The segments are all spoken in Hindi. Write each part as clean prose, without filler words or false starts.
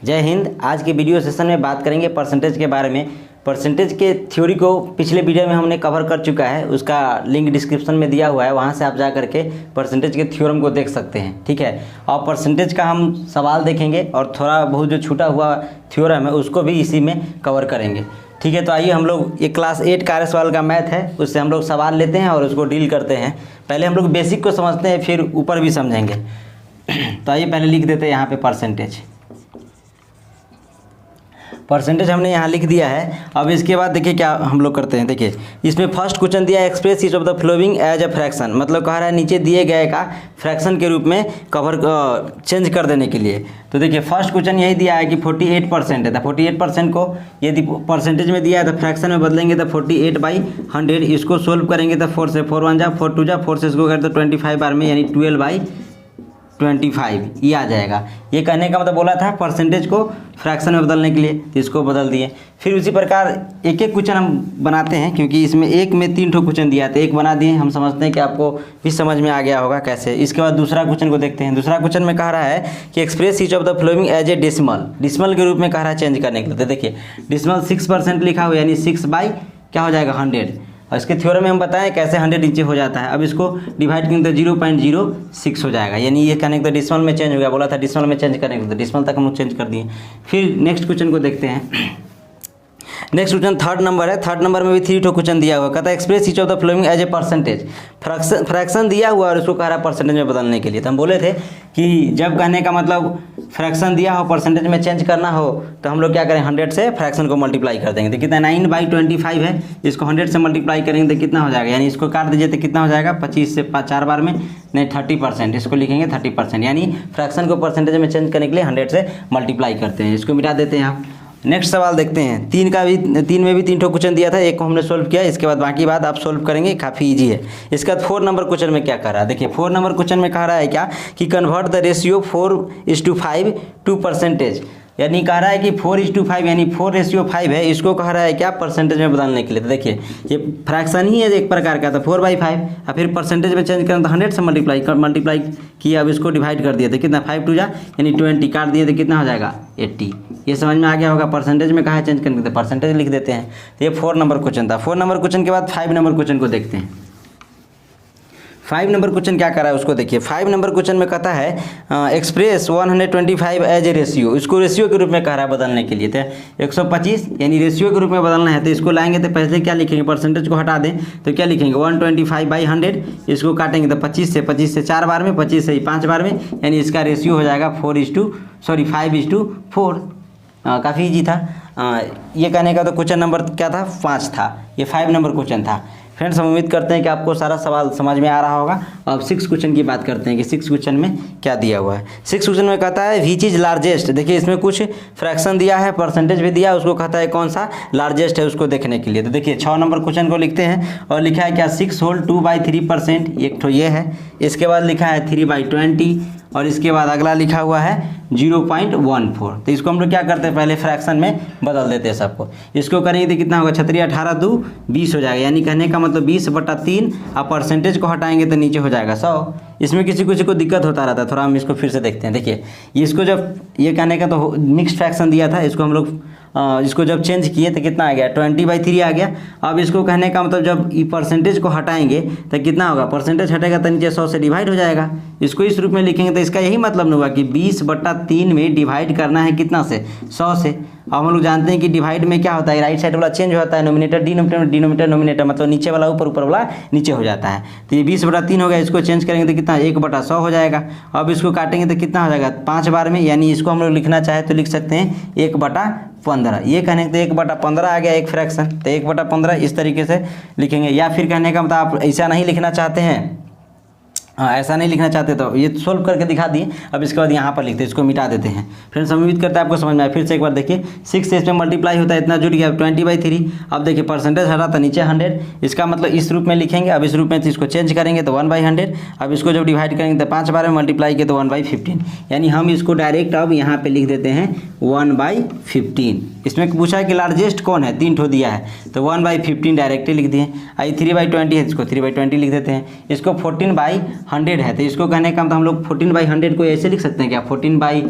जय हिंद। आज के वीडियो सेशन में बात करेंगे परसेंटेज के बारे में। परसेंटेज के थ्योरी को पिछले वीडियो में हमने कवर कर चुका है, उसका लिंक डिस्क्रिप्शन में दिया हुआ है, वहां से आप जा करके परसेंटेज के थ्योरम को देख सकते हैं। ठीक है, और परसेंटेज का हम सवाल देखेंगे और थोड़ा बहुत जो छूटा हुआ थ्योरम है उसको भी इसी में कवर करेंगे। ठीक है, तो आइए हम लोग ये क्लास 8 कार्य सवाल का मैथ है, उससे हम लोग सवाल लेते हैं और उसको डील करते हैं। पहले हम लोग बेसिक को समझते हैं, फिर ऊपर भी समझेंगे। तो आइए पहले लिख देते हैं यहाँ पे परसेंटेज हमने यहाँ लिख दिया है। अब इसके बाद देखिए क्या हम लोग करते हैं। देखिए इसमें फर्स्ट क्वेश्चन दिया है, express each of the following as a fraction, मतलब कह रहा है नीचे दिए गए का फ्रैक्शन के रूप में कवर चेंज कर देने के लिए। तो देखिए फर्स्ट क्वेश्चन यही दिया है कि 48% है, तो 48% को यदि परसेंटेज में दिया है तो फ्रैक्शन में बदलेंगे तो 48/100। इसको सोल्व करेंगे तो 4 से 4 1 जा 4 2 जा 4 से इसको कर तो 25 बार में, यानी 12/25 ये आ जाएगा। ये कहने का मतलब बोला था परसेंटेज को फ्रैक्शन में बदलने के लिए, तो इसको बदल दिए। फिर उसी प्रकार एक एक क्वेश्चन हम बनाते हैं, क्योंकि इसमें एक में 3 ठो क्वेश्चन दिया था, एक बना दिए। हम समझते हैं कि आपको भी समझ में आ गया होगा कैसे। इसके बाद दूसरा क्वेश्चन को देखते हैं। दूसरा क्वेश्चन में कह रहा है कि express each of the following as a decimal के रूप में कह रहा है चेंज करने के लिए। तो देखिए डेसिमल 6% लिखा हुआ, यानी 6 बाई क्या हो जाएगा 100। और इसके थ्योरम में हम बताएं कैसे 100 नीचे हो जाता है। अब इसको डिवाइड करेंगे तो 0.06 हो जाएगा, यानी ये कहने के तो डिसिमल में चेंज हो गया। बोला था डिसिमल में चेंज करेंगे तो डिसिमल तक हम लोग चेंज कर दिए। फिर नेक्स्ट क्वेश्चन को देखते हैं। नेक्स्ट क्वेश्चन 3rd नंबर है। 3rd नंबर में भी 3 ठो क्वेश्चन दिया हुआ, कहता है express each of the following as a percentage. Fraction दिया हुआ और उसको कह रहा है परसेंटेज में बदलने के लिए। तो हम बोले थे कि जब कहने का मतलब फ्रैक्शन दिया हो परसेंटेज में चेंज करना हो तो हम लोग क्या करें, 100 से फ्रैक्शन को मल्टीप्लाई कर देंगे। तो कितना 9/25 है, इसको 100 से मल्टीप्लाई करेंगे तो कितना हो जाएगा, यानी इसको काट दीजिए तो कितना हो जाएगा 25 से 4 बार में, नहीं 30%, इसको लिखेंगे 30%, यानी फ्रैक्शन को परसेंटेज में चेंज करने के लिए 100 से मल्टीप्लाई करते हैं। इसको मिटा देते हैं आप। नेक्स्ट सवाल देखते हैं। 3 में भी 3 ठो क्वेश्चन दिया था, एक को हमने सोल्व किया, इसके बाद बाकी बात आप सोल्व करेंगे, काफ़ी इजी है। इसके बाद 4 नंबर क्वेश्चन में क्या कह रहा है, देखिए 4 नंबर क्वेश्चन में कह रहा है क्या कि convert the ratio 4:5 to percentage, यानी कह रहा है कि 4:5 यानी 4:5 है, इसको कह रहा है क्या परसेंटेज में बदलने के लिए। तो देखिए ये फ्रैक्शन ही है एक प्रकार का, तो 4/5 और फिर परसेंटेज में चेंज करें तो 100 से मल्टीप्लाई किया। अब इसको डिवाइड कर दिया तो कितना 5 2 जा यानी 20, काट दिए तो कितना हो जाएगा 80। ये समझ में आ गया होगा। परसेंटेज में कहा है चेंज करने के, तो परसेंटेज लिख देते हैं। तो ये 4 नंबर क्वेश्चन था। 4 नंबर क्वेश्चन के बाद 5 नंबर क्वेश्चन को देखते हैं। 5 नंबर क्वेश्चन क्या कर रहा है उसको देखिए। 5 नंबर क्वेश्चन में कहता है एक्सप्रेस 125 एज ए रेशियो, इसको रेशियो के रूप में कह रहा है बदलने के लिए। तो 125 यानी रेशियो के रूप में बदलना है, तो इसको लाएंगे तो पहले क्या लिखेंगे, परसेंटेज को हटा दें तो क्या लिखेंगे 125/100। इसको काटेंगे तो 25 से 4 बार में, 25 से 5 बार में, यानी इसका रेशियो हो जाएगा 5:4। काफ़ी ईजी था। ये कहने का तो क्वेश्चन नंबर क्या था, 5 था। ये 5 नंबर क्वेश्चन था। फ्रेंड्स हम उम्मीद करते हैं कि आपको सारा सवाल समझ में आ रहा होगा। अब 6 क्वेश्चन की बात करते हैं कि 6 क्वेश्चन में क्या दिया हुआ है। 6 क्वेश्चन में कहता है विच इज लार्जेस्ट। देखिए इसमें कुछ फ्रैक्शन दिया है, परसेंटेज भी दिया है, उसको कहता है कौन सा लार्जेस्ट है उसको देखने के लिए। तो देखिए 6 नंबर क्वेश्चन को लिखते हैं और लिखा है क्या 6 होल 2/3%, एक तो ये है। इसके बाद लिखा है 3/20 और इसके बाद अगला लिखा हुआ है 0.14। तो इसको हम लोग क्या करते हैं, पहले फ्रैक्शन में बदल देते हैं सबको। इसको करेंगे तो कितना होगा 18 2 20 हो जाएगा, यानी कहने का मतलब 20/3। और परसेंटेज को हटाएंगे तो नीचे हो जाएगा 100। इसमें किसी को दिक्कत होता रहता है, थोड़ा हम इसको फिर से देखते हैं। देखिए इसको जब ये कहने का तो मिक्स्ड फ्रैक्शन दिया था, इसको हम लोग इसको जब चेंज किए तो कितना आ गया 20/3 आ गया। अब इसको कहने का मतलब जब ये परसेंटेज को हटाएंगे तो कितना होगा, परसेंटेज हटेगा तो नीचे 100 से डिवाइड हो जाएगा। इसको इस रूप में लिखेंगे तो इसका यही मतलब नहीं हुआ कि 20/3 में डिवाइड करना है कितना से, 100 से। अब हम लोग जानते हैं कि डिवाइड में क्या होता है, राइट साइड वाला चेंज होता है, नोमिनेटर डिनोमिनेटर, मतलब नीचे वाला ऊपर वाला नीचे हो जाता है। तो ये 20/3 हो गया, इसको चेंज करेंगे तो कितना 1/100 हो जाएगा। अब इसको काटेंगे तो कितना हो जाएगा 5 बार में, यानी इसको हम लोग लिखना चाहे तो लिख सकते हैं 1/15। ये कहने तो 1/15 आ गया एक फ्रैक्शन, तो 1/15 इस तरीके से लिखेंगे। या फिर कहने का मतलब आप ऐसा नहीं लिखना चाहते हैं, ऐसा नहीं लिखना चाहते तो ये सोल्व करके दिखा दिए। अब इसके बाद यहाँ पर लिखते हैं, इसको मिटा देते हैं। फ्रेंड्स हम उम्मीद करते हैं आपको समझ में आए। फिर से एक बार देखिए 6 से इसमें मल्टीप्लाई होता है, इतना जुड़ गया 20/3। अब देखिए परसेंटेज हटा तो नीचे 100, इसका मतलब इस रूप में लिखेंगे। अब इस रूप में इसको चेंज करेंगे तो 1/100। अब इसको जब डिवाइड करेंगे तो 5 बार में मल्टीप्लाई किए तो 1/15, यानी हम इसको डायरेक्ट अब यहाँ पर लिख देते हैं 1/15। इसमें पूछा है कि लार्जेस्ट कौन है, 3 ठो दिया है, तो 1/15 डायरेक्टली लिख दिए। आई 3/20 है, इसको 3/20 लिख देते हैं। इसको 14/100 है, तो इसको कहने का मतलब हम लोग 14/100 को ऐसे लिख सकते हैं क्या, 14/100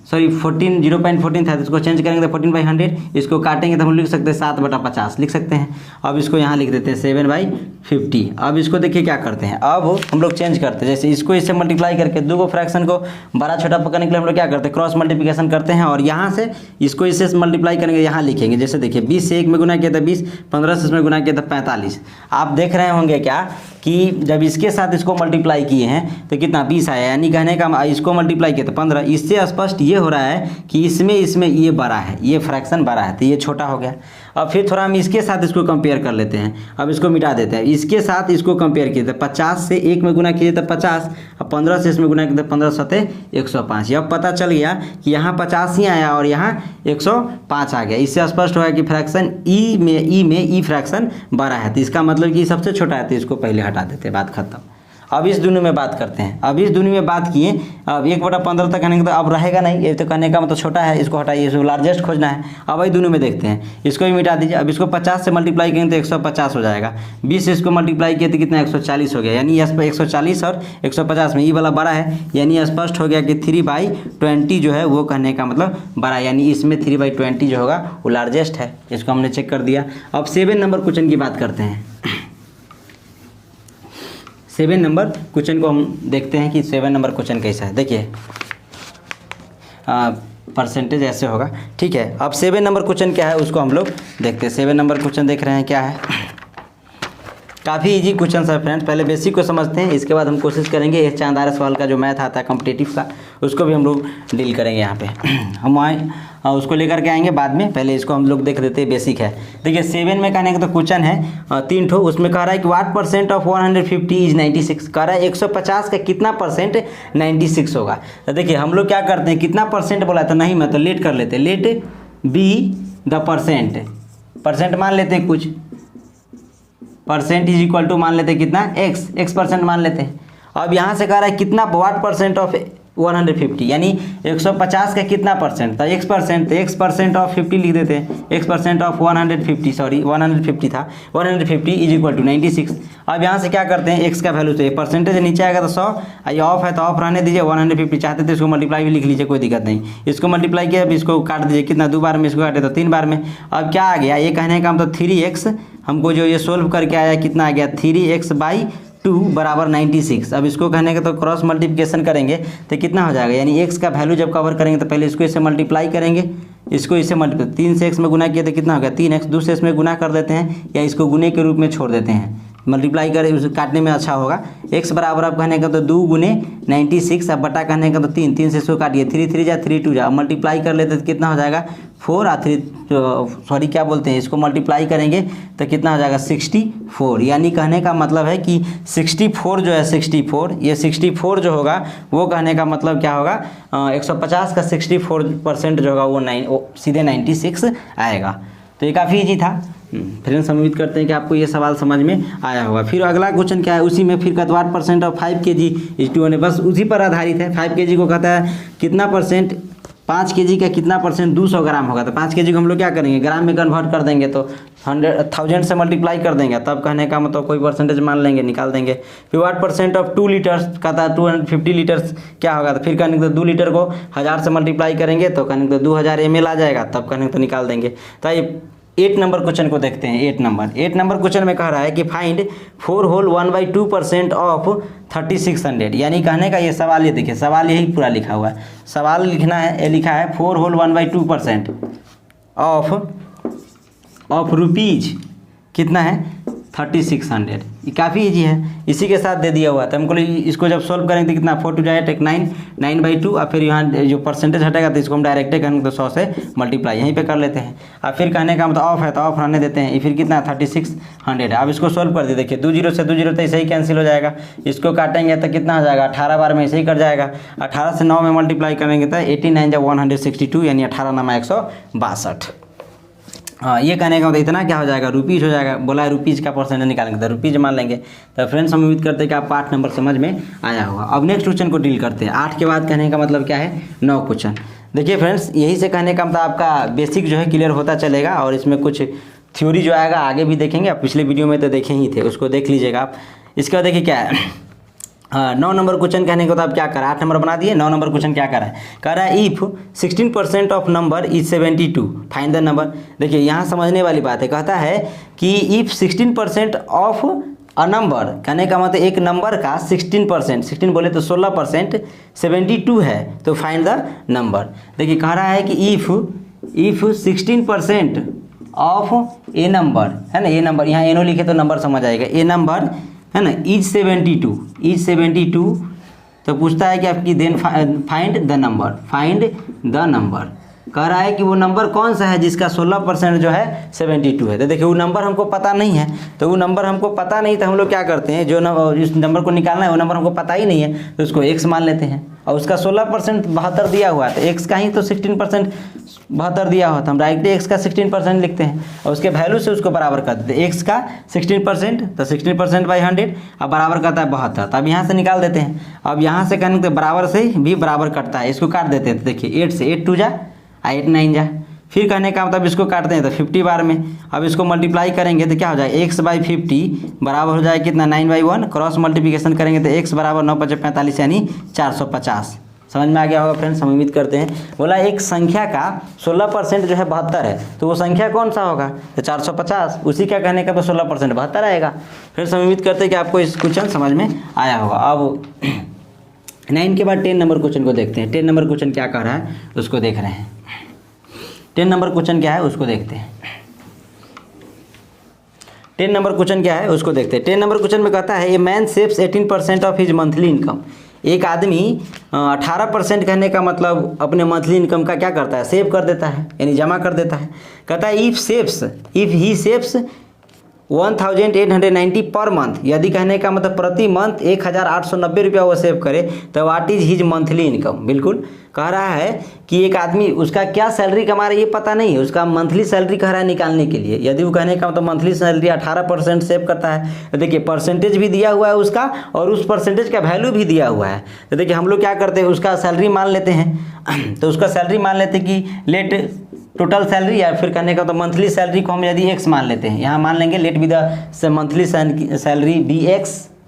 सॉरी 0.14 था, तो इसको चेंज करेंगे तो 14/100, इसको काटेंगे तो हम लिख सकते हैं 7/50 लिख सकते हैं। अब इसको यहाँ लिख देते हैं 7/50। अब इसको देखिए क्या करते हैं, अब हम लोग चेंज करते हैं, जैसे इसको इससे मल्टीप्लाई करके दो को फ्रैक्शन को बड़ा छोटा पकड़ने के लिए हम लोग क्या करते हैं, क्रॉस मल्टीप्लिकेशन करते हैं, और यहाँ से इसको इससे मल्टीप्लाई करेंगे, यहाँ लिखेंगे। जैसे देखिए 20 से 1 में गुना किया था 20, 15 से इसमें गुना किया था 45। आप देख रहे होंगे क्या कि जब इसके साथ इसको मल्टीप्लाई किए हैं तो कितना 20 आया, यानी कहने का इसको मल्टीप्लाई किया तो 15। इससे स्पष्ट ये हो रहा है कि इसमें ये बड़ा है, ये फ्रैक्शन बड़ा है, तो ये छोटा हो गया। अब फिर थोड़ा हम इसके साथ इसको कंपेयर कर लेते हैं, अब इसको मिटा देते हैं, इसके साथ इसको कंपेयर किए थे 50 से 1 में गुना किए तो 50, अब 15 से इसमें गुना किए तो 15 सते 105। अब पता चल गया कि यहाँ 50 ही आया और यहाँ 105 आ गया। इससे स्पष्ट हुआ कि फ्रैक्शन ई फ्रैक्शन बड़ा है, तो इसका मतलब कि सबसे छोटा है, तो इसको पहले हटा देते हैं, बात खत्म। अब इस दूनी में बात करते हैं। अब इस दूनी में बात किए, अब 1/15 तक कहने का तो अब रहेगा नहीं, ये तो कहने का मतलब छोटा है, इसको हटाइए, इसको लार्जेस्ट खोजना है। अब वही दूनी में देखते हैं, इसको भी मिटा दीजिए। अब इसको 50 से मल्टीप्लाई करेंगे तो 150 हो जाएगा, 20 से इसको मल्टीप्लाई किए तो कितना 140 हो गया, यानी 140 और 150 में ये वाला बड़ा है, यानी स्पष्ट हो गया कि 3/20 जो है वो कहने का मतलब बड़ा, यानी इसमें 3/20 जो होगा वो लार्जेस्ट है। इसको हमने चेक कर दिया। अब 7 नंबर क्वेश्चन की बात करते हैं। 7 नंबर क्वेश्चन को हम देखते हैं कि 7 नंबर क्वेश्चन कैसा है। देखिए परसेंटेज ऐसे होगा, ठीक है। अब 7 नंबर क्वेश्चन क्या है उसको हम लोग देखते हैं। 7 नंबर क्वेश्चन देख रहे हैं क्या है, काफ़ी इजी क्वेश्चन है फ्रेंड्स। पहले बेसिक को समझते हैं, इसके बाद हम कोशिश करेंगे इस चांदारा सवाल का जो मैथ आता है कॉम्पिटिटिव का, उसको भी हम लोग डील करेंगे यहाँ पे। हम आए उसको लेकर के आएंगे बाद में, पहले इसको हम लोग देख देते हैं, बेसिक है। देखिए 7 में कहने का तो क्वेश्चन है 3 ठो, उसमें कह रहा है कि व्हाट परसेंट ऑफ 150 इज 96। कह रहा है 150 का कितना परसेंट 96 होगा। तो देखिए हम लोग क्या करते हैं, कितना परसेंट बोला तो नहीं, मैं तो लेट कर लेते हैं, लेट बी द परसेंट मान लेते हैं, कुछ परसेंट इज इक्वल टू मान लेते हैं कितना x परसेंट मान लेते हैं। अब यहाँ से कह रहा है कितना व्हाट परसेंट ऑफ 150, यानी 150 का कितना परसेंट था, x परसेंट, तो x परसेंट ऑफ 50 लिख देते हैं, x परसेंट ऑफ 150, सॉरी 150 था, 150 इज इक्वल टू 96। अब यहाँ से क्या करते हैं, x का वैल्यू से परसेंटेज नीचे आएगा तो 100, ये ऑफ है तो ऑफ रहने दीजिए, 150 चाहते थे इसको मल्टीप्लाई भी लिख लीजिए, कोई दिक्कत नहीं। इसको मल्टीप्लाई किया, अब इसको काट दीजिए, कितना 2 बार में, इसको काटे तो 3 बार में। अब क्या आ गया, ये कहने का मतलब 3x, हमको जो ये सोल्व करके आया कितना आ गया 3x/2 बराबर 96। अब इसको कहने का तो क्रॉस मल्टीप्लिकेशन करेंगे तो कितना हो जाएगा, यानी x का वैल्यू जब कवर करेंगे तो पहले इसको इससे मल्टीप्लाई करेंगे, इसको इससे मल्टीप्लाई, 3 से x में गुना किया तो कितना हो गया 3x, 2 से इसमें गुना कर देते हैं या इसको गुने के रूप में छोड़ देते हैं, मल्टीप्लाई करें उसे काटने में अच्छा होगा। x बराबर अब कहने का तो 2 गुने 96, अब बटा कहने का तो 3 से इसको काटिए, 3 जा 3 2 जा, मल्टीप्लाई कर लेते तो कितना हो जाएगा 4 और 3, सॉरी क्या बोलते हैं, इसको मल्टीप्लाई करेंगे तो कितना हो जाएगा 64। यानी कहने का मतलब है कि 64 जो है 64, ये 64 जो होगा वो कहने का मतलब क्या होगा, 150 का 64% जो होगा वो सीधे 96 आएगा। तो ये काफ़ी ईजी था फ्रेंड्स, हम उम्मीद करते हैं कि आपको ये सवाल समझ में आया होगा। फिर अगला क्वेश्चन क्या है, उसी में फिर कहता है 8% ऑफ 5 kg इज 200, बस उसी पर आधारित है। 5 kg को कहता है कितना परसेंट, 5 kg का कितना परसेंट 200 ग्राम होगा, तो 5 kg को हम लोग क्या करेंगे, ग्राम में कन्वर्ट कर देंगे, तो 1000 से मल्टीप्लाई कर देंगे, तब कहने का मतलब कोई परसेंटेज मान लेंगे, निकाल देंगे। फिर 8% ऑफ 2 लीटर्स कहता है 250 लीटर्स क्या होगा, तो फिर कहने का 2 लीटर को 1000 से मल्टीप्लाई करेंगे तो कहने का 2000 ml आ जाएगा, तब कहने का तो निकाल देंगे। तो ये 8 नंबर क्वेश्चन को देखते हैं। 8 नंबर क्वेश्चन में कह रहा है कि फाइंड 4 होल 1/2% ऑफ 3600, यानी कहने का ये सवाल, ये देखिए सवाल यही पूरा लिखा हुआ है, सवाल लिखना है, ये लिखा है 4 होल 1/2% ऑफ रुपीज कितना है 3600। ये काफ़ी इजी है, इसी के साथ दे दिया हुआ था हमको। इसको जब सॉल्व करेंगे तो कितना 4 2 जाए 9/2, और फिर यहाँ जो परसेंटेज हटेगा तो इसको हम डायरेक्ट करेंगे तो 100 से मल्टीप्लाई यहीं पे कर लेते हैं। अब फिर कहने का मतलब ऑफ है तो ऑफ रहने देते हैं, फिर कितना 3600 है। अब इसको सॉल्व कर दिए, देखिए 2 0 से 2 0 तो ऐसे ही कैंसिल हो जाएगा, इसको काटेंगे तो कितना हो जाएगा 18 बार में ऐसे ही कट जाएगा। 18 से 9 में मल्टीप्लाई करेंगे तो 89 जब 162, यानी 18 9 162। हाँ, ये कहने का मतलब इतना क्या हो जाएगा, रुपीज़ हो जाएगा। बोला है रुपीज़ का परसेंटेज निकालेंगे तो रुपीज़ मान लेंगे। तो फ्रेंड्स हम उम्मीद करते हैं कि आपको 8 नंबर समझ में आया होगा। अब नेक्स्ट क्वेश्चन को डील करते हैं। 8 के बाद कहने का मतलब क्या है, 9 क्वेश्चन। देखिए फ्रेंड्स, यही से कहने का मतलब आपका बेसिक जो है क्लियर होता चलेगा, और इसमें कुछ थ्योरी जो आएगा आगे भी देखेंगे। आप पिछले वीडियो में तो देखे ही थे, उसको देख लीजिएगा आप। इसके बाद देखिए क्या है, 9 नंबर क्वेश्चन कहने को तो आप क्या करा, 8 नंबर बना दिए, 9 नंबर क्वेश्चन क्या करा है, कह रहा है if 16% of number is 72 find the number. देखिए यहाँ समझने वाली बात है, कहता है कि इफ़ 16% ऑफ अ नंबर, कहने का मतलब एक नंबर का 16%, 16 बोले तो 16% 72 है, तो फाइंड द नंबर। देखिए कह रहा है कि इफ़ 16% ऑफ ए नंबर है ना, ए नंबर यहाँ एनो लिखे तो नंबर समझ आएगा, ए नंबर है ना इज 72 तो पूछता है कि आपकी देन फाइंड द नंबर, कह रहा है कि वो नंबर कौन सा है जिसका 16% जो है 72 है। तो देखिए वो नंबर हमको पता नहीं है, तो वो नंबर हमको पता नहीं तो हम लोग क्या करते हैं, जिस नंबर को निकालना है वो नंबर हमको पता ही नहीं है तो उसको x मान लेते हैं, और उसका 16% 72 दिया हुआ है, तो x का ही तो 16% 72 दिया हुआ, तो हम डायरेक्टली x का 16% लिखते हैं और उसके वैल्यू से उसको बराबर कर देते हैं। x का 16% तो 16% बाई 100 अब बराबर करता है 72, तो अब यहाँ से निकाल देते हैं। अब यहाँ से कहने तो बराबर से भी बराबर कटता है, इसको काट देते हैं, तो देखिए 8 से 8 2 जा 8 9 जा, फिर कहने का मतलब इसको काटते हैं तो 50 बार में, अब इसको मल्टीप्लाई करेंगे तो क्या हो जाएगा, x बाई 50 बराबर हो जाएगा कितना 9/1, क्रॉस मल्टीप्लिकेशन करेंगे तो x बराबर 9 × 5 = 45 यानी 450। समझ में आ गया होगा फ्रेंड्स, हम उम्मीद करते हैं। बोला एक संख्या का 16% जो है 72 है, तो वो संख्या कौन सा होगा, तो 450, उसी का कहने का तो 16% 72 आएगा। फ्रेंड्स हम उम्मीद करते हैं कि आपको इस क्वेश्चन समझ में आया होगा। अब 9 के बाद 10 नंबर क्वेश्चन को देखते हैं। 10 नंबर क्वेश्चन क्या कह रहा है उसको देख रहे हैं। 10 नंबर क्वेश्चन क्या है उसको देखते हैं। 10 नंबर क्वेश्चन क्या है उसको देखते हैं। 10 नंबर क्वेश्चन में कहता है a man saves 18% of his monthly income. एक आदमी 18% कहने का मतलब अपने मंथली इनकम का क्या करता है, सेव कर देता है, यानी जमा कर देता है। कहता है if he saves 1890 per month, यदि कहने का मतलब प्रति मंथ 1890 रुपया वो सेव करे तो what is his monthly income. बिल्कुल कह रहा है कि एक आदमी उसका क्या सैलरी कमा रहा है ये पता नहीं है, उसका मंथली सैलरी कह रहा है निकालने के लिए। यदि वो कहने का मतलब मंथली सैलरी 18% सेव करता है तो देखिए परसेंटेज भी दिया हुआ है उसका और उस परसेंटेज का वैल्यू भी दिया हुआ है। तो देखिए हम लोग क्या करते हैं, उसका सैलरी मान लेते हैं तो उसका सैलरी मान लेते हैं कि लेट टोटल सैलरी या फिर कहने का तो मंथली सैलरी को हम यदि x मान लेते हैं, यहाँ मान लेंगे let be the monthly salary be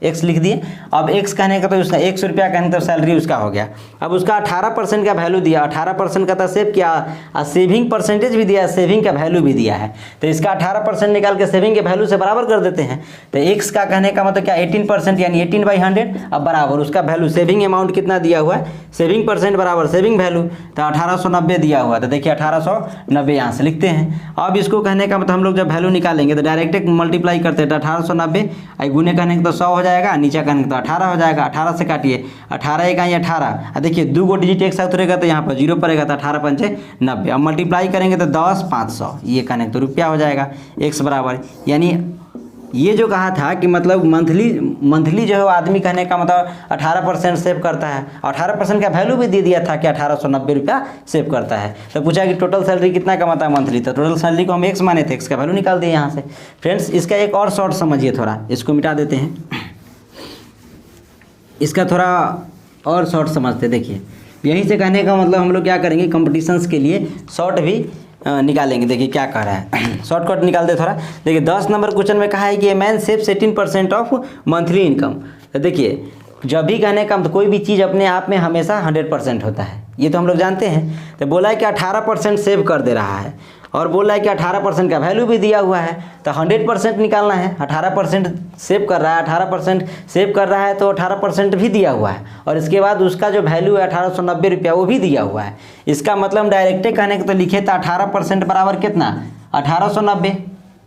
x लिख दिए। अब x कहने का तो उसका 100 रुपया कहने तो सैलरी उसका हो गया। अब उसका 18% का वैल्यू दिया, 18% का तो सेव किया और सेविंग परसेंटेज भी दिया, सेविंग का वैल्यू भी दिया है, तो इसका 18% निकाल के सेविंग के वैल्यू से बराबर कर देते हैं। तो x का कहने का मतलब क्या 18% यानी 18/100, अब बराबर उसका वैल्यू सेविंग अमाउंट कितना दिया हुआ है, सेविंग परसेंट बराबर सेविंग वैल्यू, तो 1890 दिया हुआ है। तो देखिए 1890 यहाँ से लिखते हैं। अब इसको कहने का मतलब हम लोग जब वैल्यू निकालेंगे तो डायरेक्ट मल्टीप्लाई करते हैं, तो 1890 गुने कहने का तो 100 हो जाएगा, नीचे कहने का तो 18 हो जाएगा। 18 से काटिए, 18 1 18, देखिए 2 गो डिजिट एक साथ रहेगा तो यहाँ पर 0 पड़ेगा, तो 18 5 90। अब मल्टीप्लाई करेंगे तो 10 500 ये कहने तो रुपया हो जाएगा x बराबर, यानी ये जो कहा था कि मतलब मंथली जो है आदमी कहने का मतलब 18% सेव करता है, 18% का वैल्यू भी दे दिया था कि 1890 रुपया सेव करता है। तो पूछा कि टोटल सैलरी कितना कमाता है मंथली, तो टोटल सैलरी को हम x माने थे, x का वैल्यू निकाल दिए यहाँ से। फ्रेंड्स इसका एक और शॉर्ट समझिए, थोड़ा इसको मिटा देते हैं, इसका थोड़ा और शॉर्ट समझते। देखिए यहीं से कहने का मतलब हम लोग क्या करेंगे, कंपटीशंस के लिए शॉर्ट भी निकालेंगे। देखिए क्या कह रहा है, शॉर्टकट निकाल दे थोड़ा। देखिए 10 नंबर क्वेश्चन में कहा है कि a man saves 18% of monthly income. तो देखिए जब भी कहने का कोई भी चीज़ अपने आप में हमेशा 100% होता है, ये तो हम लोग जानते हैं। तो बोला है कि 18% सेव कर दे रहा है और बोल रहा है कि 18% का वैल्यू भी दिया हुआ है, तो 100% निकालना है। 18% सेव कर रहा है, 18% सेव कर रहा है तो 18% भी दिया हुआ है, और इसके बाद उसका जो वैल्यू है 1890 रुपया वो भी दिया हुआ है। इसका मतलब डायरेक्टे कहने का तो लिखे था 18% बराबर कितना 1890,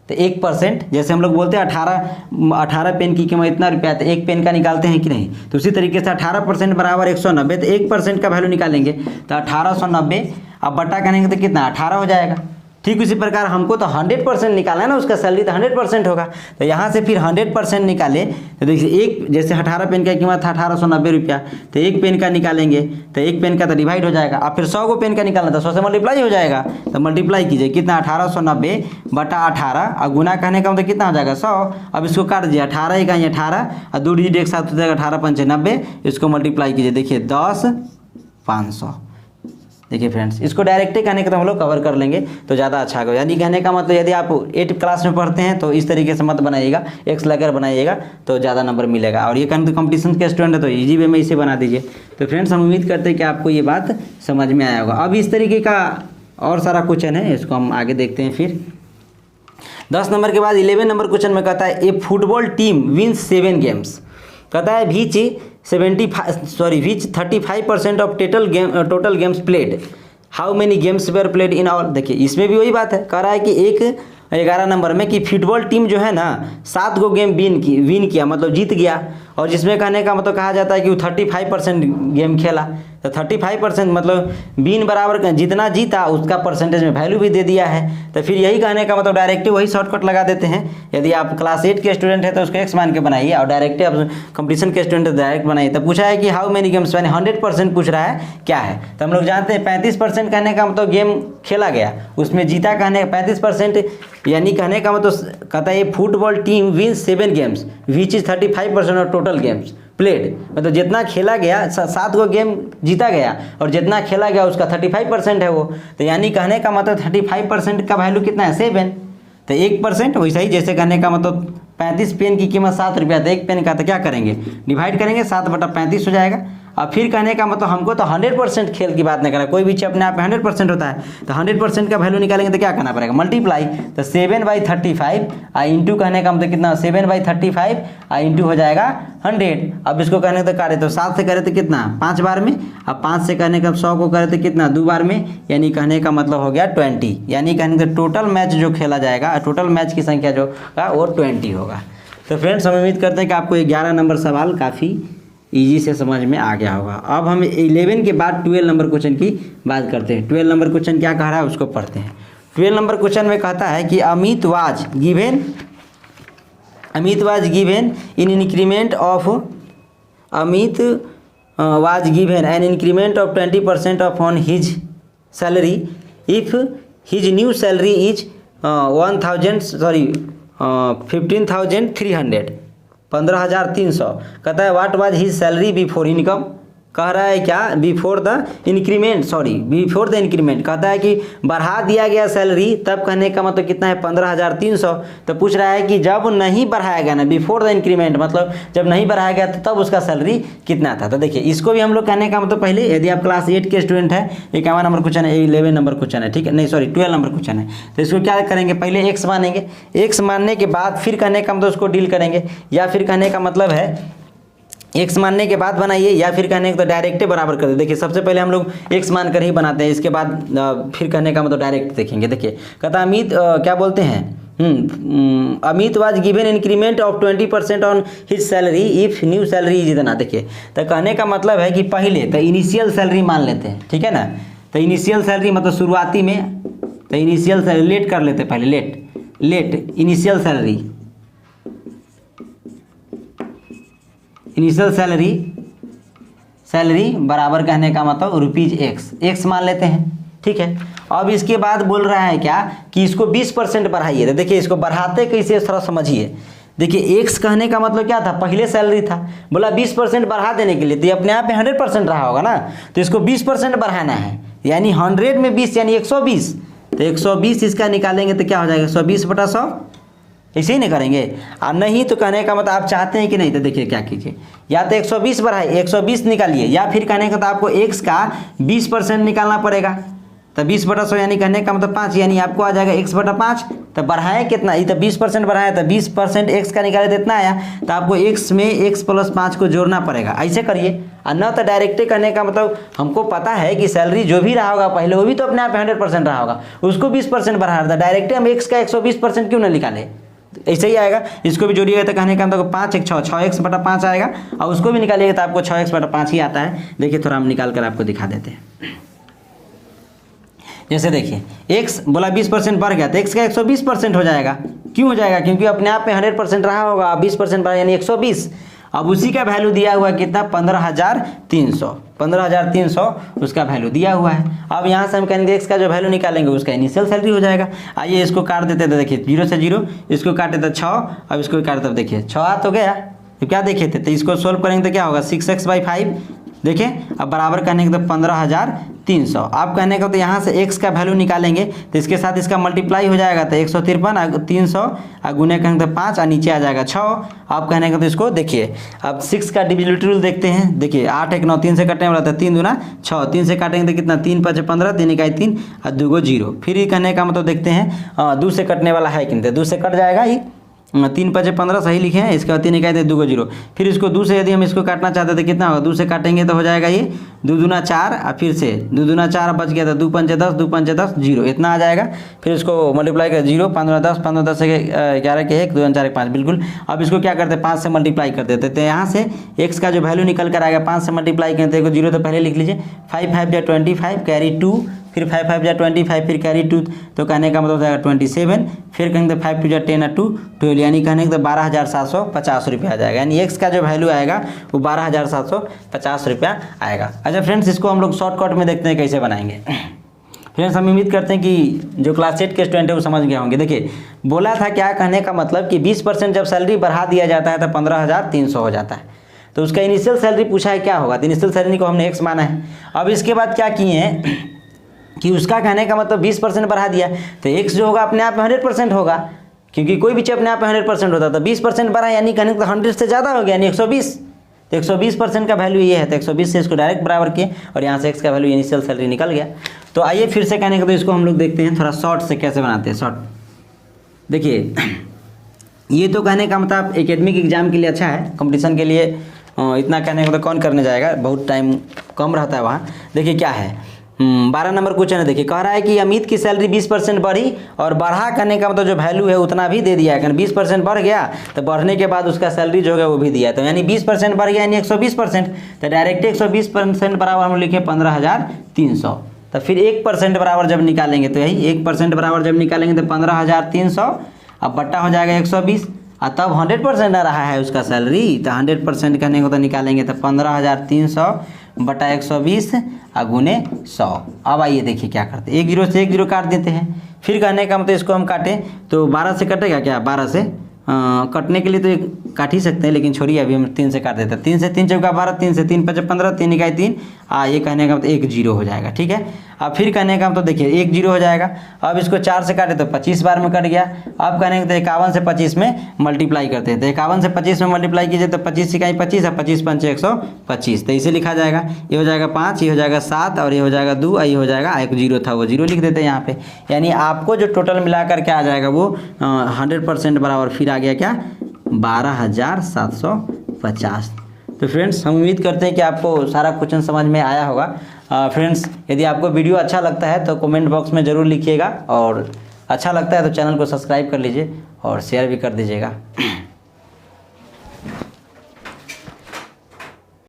तो 1% जैसे हम लोग बोलते हैं 18 पेन की कीमत इतना रुपया, तो 1 पेन का निकालते हैं कि नहीं, तो उसी तरीके से 18% बराबर 190, तो 1% का वैल्यू निकालेंगे तो 1890, अब बट्टा करेंगे तो कितना 18 हो जाएगा। ठीक उसी प्रकार हमको तो 100% निकालना है ना, उसका सैलरी तो 100% होगा, तो यहाँ से फिर 100% निकाले तो देखिए एक जैसे 18 पेन का कीमत था 1890 रुपया, तो 1 पेन का निकालेंगे तो 1 पेन का तो डिवाइड हो जाएगा। अब फिर 100 को पेन का निकालना था 100 से मल्टीप्लाई हो जाएगा, तो मल्टीप्लाई कीजिए कितना 1890 बटा 18 और गुना कहने का मतलब कितना हो जाएगा 100। अब इसको काट दीजिए 18 1 18 और 2 डिजिट एक साथ हो जाएगा 18 5 90, इसको मल्टीप्लाई कीजिए देखिए 10 500 देखिए फ्रेंड्स, इसको डायरेक्ट कहने का तो हम लोग कवर कर लेंगे तो ज़्यादा अच्छा होगा। यानी कहने का मतलब यदि आप 8 क्लास में पढ़ते हैं तो इस तरीके से मत बनाइएगा, एक्स लगाकर बनाइएगा तो ज़्यादा नंबर मिलेगा। और ये कंपटीशन के स्टूडेंट है तो इजी वे में इसे बना दीजिए। तो फ्रेंड्स, हम उम्मीद करते हैं कि आपको ये बात समझ में आया होगा। अब इस तरीके का और सारा क्वेश्चन है, इसको हम आगे देखते हैं। फिर 10 नंबर के बाद 11 नंबर क्वेश्चन में कहता है a football team wins 7 games. कहता है which 35% of total games played, how many games were played in all. देखिए इसमें भी वही बात है, कह रहा है कि 11 नंबर में कि फुटबॉल टीम जो है ना 7 गो गेम विन किया, मतलब जीत गया। और जिसमें कहने का मतलब कहा जाता है कि वो 35% गेम खेला, तो 35% मतलब विन बराबर जितना जीता उसका परसेंटेज में वैल्यू भी दे दिया है। तो फिर यही कहने का मतलब डायरेक्ट वही शॉर्टकट लगा देते हैं। यदि आप क्लास 8 के स्टूडेंट है तो उसको एक्स मान के बनाइए, और डायरेक्ट आप कंपटीशन के स्टूडेंट है तो डायरेक्ट बनाइए। तो पूछा है कि हाउ मेनी गेम्स, यानी 100% पूछ रहा है क्या है। तो हम लोग जानते हैं 35% कहने का मतलब गेम खेला गया, उसमें जीता कहने 35%, यानी कहने का मतलब कहता है ये football team wins 7 games which is 35% of total games played. मतलब जितना खेला गया 7 गो गेम जीता गया और जितना खेला गया उसका 35% है वो। तो यानी कहने का मतलब 35% का वैल्यू कितना है 7। तो 1% वैसा ही, जैसे कहने का मतलब 35 पेन की कीमत 7 रुपया, तो 1 पेन का तो क्या करेंगे डिवाइड करेंगे 7/35 हो जाएगा। अब फिर कहने का मतलब हमको तो 100% खेल की बात नहीं करना, कोई भी चीज़ अपने आप में 100% होता है। तो 100% का वैल्यू निकालेंगे तो क्या करना पड़ेगा मल्टीप्लाई। तो 7/35 इंटू कहने का मतलब कितना 7/35 इंटू हो जाएगा 100। अब इसको कहने तो करे तो 7 से करे तो कितना 5 बार में, अब 5 से कहने का 100 को करे तो कितना 2 बार में, यानी कहने का मतलब हो गया 20। यानी कहने का टोटल मैच जो खेला जाएगा, टोटल मैच की संख्या जो होगा वो 20 होगा। तो फ्रेंड्स, हम उम्मीद करते हैं कि आपको 11 नंबर सवाल काफ़ी इजी से समझ में आ गया होगा। अब हम 11 के बाद 12 नंबर क्वेश्चन की बात करते हैं। 12 नंबर क्वेश्चन क्या कह रहा है उसको पढ़ते हैं। 12 नंबर क्वेश्चन में कहता है कि Amit was given in increment of was given an increment of 20% upon his salary if his new salary is 15,300 15,300। कहता है what was his salary before income. कह रहा है क्या बिफोर द इंक्रीमेंट, कहता है कि बढ़ा दिया गया सैलरी, तब कहने का मतलब कितना है 15,300। तो पूछ रहा है कि जब नहीं बढ़ाया गया ना, बिफोर द इंक्रीमेंट मतलब जब नहीं बढ़ाया गया तो तब उसका सैलरी कितना था। तो देखिए इसको भी हम लोग कहने का मतलब पहले, यदि आप क्लास 8 के स्टूडेंट है, 51 नंबर क्वेश्चन है, 11 नंबर क्वेश्चन है, ठीक है, नहीं सॉरी 12 नंबर क्वेश्चन है। तो इसको क्या करेंगे, पहले एक्स मानेंगे, एक्स मानने के बाद फिर कहने का मतलब उसको डील करेंगे, या फिर कहने का मतलब है एक्स मानने के बाद बनाइए, या फिर कहने का तो डायरेक्ट बराबर कर दे। देखिए सबसे पहले हम लोग एक्स मान कर ही बनाते हैं, इसके बाद फिर कहने का मतलब डायरेक्ट देखेंगे। देखिए कहता अमित क्या बोलते हैं, Amit was given increment of 20% on his salary if new salary is इतना। देखिए तो कहने का मतलब है कि पहले तो इनिशियल सैलरी मान लेते हैं, ठीक है ना। तो इनिशियल सैलरी मतलब शुरुआती में, तो इनिशियल सैलरी लेट कर लेते हैं पहले, लेट इनिशियल सैलरी बराबर कहने का मतलब रुपीज एक्स मान लेते हैं, ठीक है। अब इसके बाद बोल रहा है क्या कि इसको 20% बढ़ाइए। तो देखिए इसको बढ़ाते कैसे थोड़ा समझिए। देखिए एक्स कहने का मतलब क्या था, पहले सैलरी था, बोला 20% बढ़ा देने के लिए, तो ये अपने आप में 100% रहा होगा ना। तो इसको 20% बढ़ाना है, यानी 100 में 20 यानी 120। तो 120 इसका निकालेंगे तो क्या हो जाएगा 120/100, ऐसे ही नहीं करेंगे। और नहीं तो कहने का मतलब आप चाहते हैं कि नहीं, तो देखिए क्या कीजिए, या तो 120 बढ़ाइए 120 निकालिए, या फिर कहने का तो आपको एक्स का 20% निकालना पड़ेगा। तो 20/100 यानी कहने का मतलब 5, यानी आपको आ जाएगा x/5। तो बढ़ाए कितना, ये तो 20% बढ़ाया, तो 20% एक्स का निकाले तो इतना आया। तो आपको एक्स में x + 5 को जोड़ना पड़ेगा, ऐसे करिए। और न तो डायरेक्ट करने का मतलब हमको पता है कि सैलरी जो भी रहा होगा पहले वो भी तो अपने आप 100% रहा होगा, उसको 20% बढ़ा रहा था। डायरेक्ट हम एक्स का 120% क्यों ना निकाले, ऐसे ही आएगा। इसको भी जोड़िएगा तो कहने का मतलब 5 × 6 6x/5 आएगा, और उसको भी निकालिएगा तो आपको 6x/5 ही आता है। देखिए थोड़ा हम निकाल कर आपको दिखा देते हैं। जैसे देखिए x बोला 20% बढ़ गया तो x का 120% हो जाएगा। क्यों हो जाएगा, क्योंकि अपने आप में 100% रहा होगा, 20% बढ़ा यानी 120। अब उसी का वैल्यू दिया हुआ है कितना 15,300 उसका वैल्यू दिया हुआ है। अब यहाँ से हम कहेंगे एक्स का जो वैल्यू निकालेंगे उसका इनिशियल सैलरी हो जाएगा। आइए इसको काट देते थे, देखिए 0 से 0, इसको काटे तो 6, अब इसको काटे तब देखिए 6 आ तो गया। तो क्या देखे थे, तो इसको सोल्व करेंगे तो क्या होगा 6x/5। देखिए अब बराबर करने के तो 15,300। आप कहने का तो यहाँ से x का वैल्यू निकालेंगे तो इसके साथ इसका मल्टीप्लाई हो जाएगा तो 153 300 गुने करेंगे तो 5 और नीचे आ जाएगा 6। आप कहने का तो इसको देखिए अब 6 का डिविजिबिलिटी रूल देखते हैं। देखिए 8 1 9 3 से कटने वाला था 3 दूना 6, 3 से काटेंगे तो कितना 3 5 15, 3 इकाई 3 और 2 को 0। फिर ये कहने का मतलब देखते हैं 2 से कटने वाला है कि नहीं, 2 से कट जाएगा ही, 3 5 15 सही लिखे हैं। इसके बाद 3 इकाई 2 को 0। फिर इसको 2 से यदि हम इसको काटना चाहते तो कितना होगा, 2 से काटेंगे तो हो जाएगा ये 2 दूना 4 और फिर से 2 दूना 4 बच गया था 2 5 10 2 5 10 0 इतना आ जाएगा। फिर इसको मल्टीप्लाई कर 0 15 10 15 10 से 11 के 1 2 4 5 बिल्कुल। अब इसको क्या करते हैं 5 से मल्टीप्लाई कर देते तो यहाँ से x का जो वैल्यू निकल कर आएगा 5 से मल्टीप्लाई करते हैं 0 तो पहले लिख लीजिए 5 5 जा 25 कैरी 2, फिर 5 5 जा 25 फिर कैरी 2 तो कहने का मतलब हो जाएगा 27, फिर कहेंगे 5 2 जा 10 और 2 12 यानी कहने का 12,750 रुपया आ जाएगा। यानी x का जो वैल्यू आएगा वो 12,750 रुपया आएगा। अच्छा फ्रेंड्स, इसको हम लोग शॉर्टकट में देखते हैं कैसे बनाएंगे। फ्रेंड्स हम उम्मीद करते हैं कि जो क्लास 8 के स्टूडेंट है वो समझ गए होंगे। देखिए बोला था क्या, कहने का मतलब कि 20% जब सैलरी बढ़ा दिया जाता है तो 15,300 हो जाता है। तो उसका इनिशियल सैलरी पूछा है क्या होगा, तो इनिशियल सैलरी को हमने x माना है। अब इसके बाद क्या किए हैं कि उसका कहने का मतलब 20% बढ़ा दिया तो x जो होगा अपने आप में 100% होगा, क्योंकि कोई भी चीज़ अपने आप में 100% होता है। तो 20% बढ़ा यानी कहने का 100 से ज़्यादा हो गया यानी 120। तो 120% का वैल्यू ये है तो 120 से इसको डायरेक्ट बराबर किए और यहाँ से x का वैल्यू इनिशियल सैलरी निकल गया। तो आइए फिर से कहने का तो इसको हम लोग देखते हैं थोड़ा शॉर्ट से कैसे बनाते हैं। शॉर्ट देखिए ये तो कहने का मतलब एकेडमिक एग्जाम के लिए अच्छा है, कंपटीशन के लिए इतना कहने का तो कौन करने जाएगा, बहुत टाइम कम रहता है वहाँ। देखिए क्या है 12 नंबर क्वेश्चन है। देखिए कह रहा है कि अमित की सैलरी 20% बढ़ी और बढ़ा करने का मतलब जो वैल्यू है उतना भी दे दिया है। 20% बढ़ गया तो बढ़ने के बाद उसका सैलरी जो है वो भी दिया है। तो यानी 20% बढ़ गया यानी 120%, तो डायरेक्ट 120% बराबर हम लिखे 15,300। तो फिर 1% बराबर जब निकालेंगे तो यही 1% बराबर जब निकालेंगे तो 15,300 अब बट्टा हो जाएगा 120 और तब 100% आ रहा है उसका सैलरी। तो 100% कहने को तो निकालेंगे तो 15,300 बटा 120 गुने 100। अब आइए देखिए क्या करते हैं, 1 0 से 1 0 काट देते हैं। फिर कहने का मतलब इसको हम काटें तो 12 से कटेगा क्या, 12 से कटने के लिए तो एक काट ही सकते हैं, लेकिन छोड़िए अभी हम 3 से काट देते हैं। 3 से 3 चौका 12, 3 से 3 5 15, 3 इकाई 3 ये कहने का मतलब 1 0 हो जाएगा। ठीक है, अब फिर कहने का मतलब देखिए 1 0 हो जाएगा। अब इसको 4 से काटे तो 25 बार में कट गया। अब कहने का 51 से 25 में मल्टीप्लाई करते हैं तो 51 से 25 में मल्टीप्लाई कीजिए तो 25 इकाई 25 और 25 पंचे 125, तो इसे लिखा जाएगा। ये हो जाएगा 5, ये हो जाएगा 7 और ये हो जाएगा 2 और ये हो जाएगा 1 0 था वो 0 लिख देते हैं यहाँ पे। यानी आपको जो टोटल मिला कर के आ जाएगा वो 100% बराबर फिर आ गया क्या 12,750। तो फ्रेंड्स हम उम्मीद करते हैं कि आपको सारा क्वेश्चन समझ में आया होगा। फ्रेंड्स यदि आपको वीडियो अच्छा लगता है तो कमेंट बॉक्स में ज़रूर लिखिएगा और अच्छा लगता है तो चैनल को सब्सक्राइब कर लीजिए और शेयर भी कर दीजिएगा।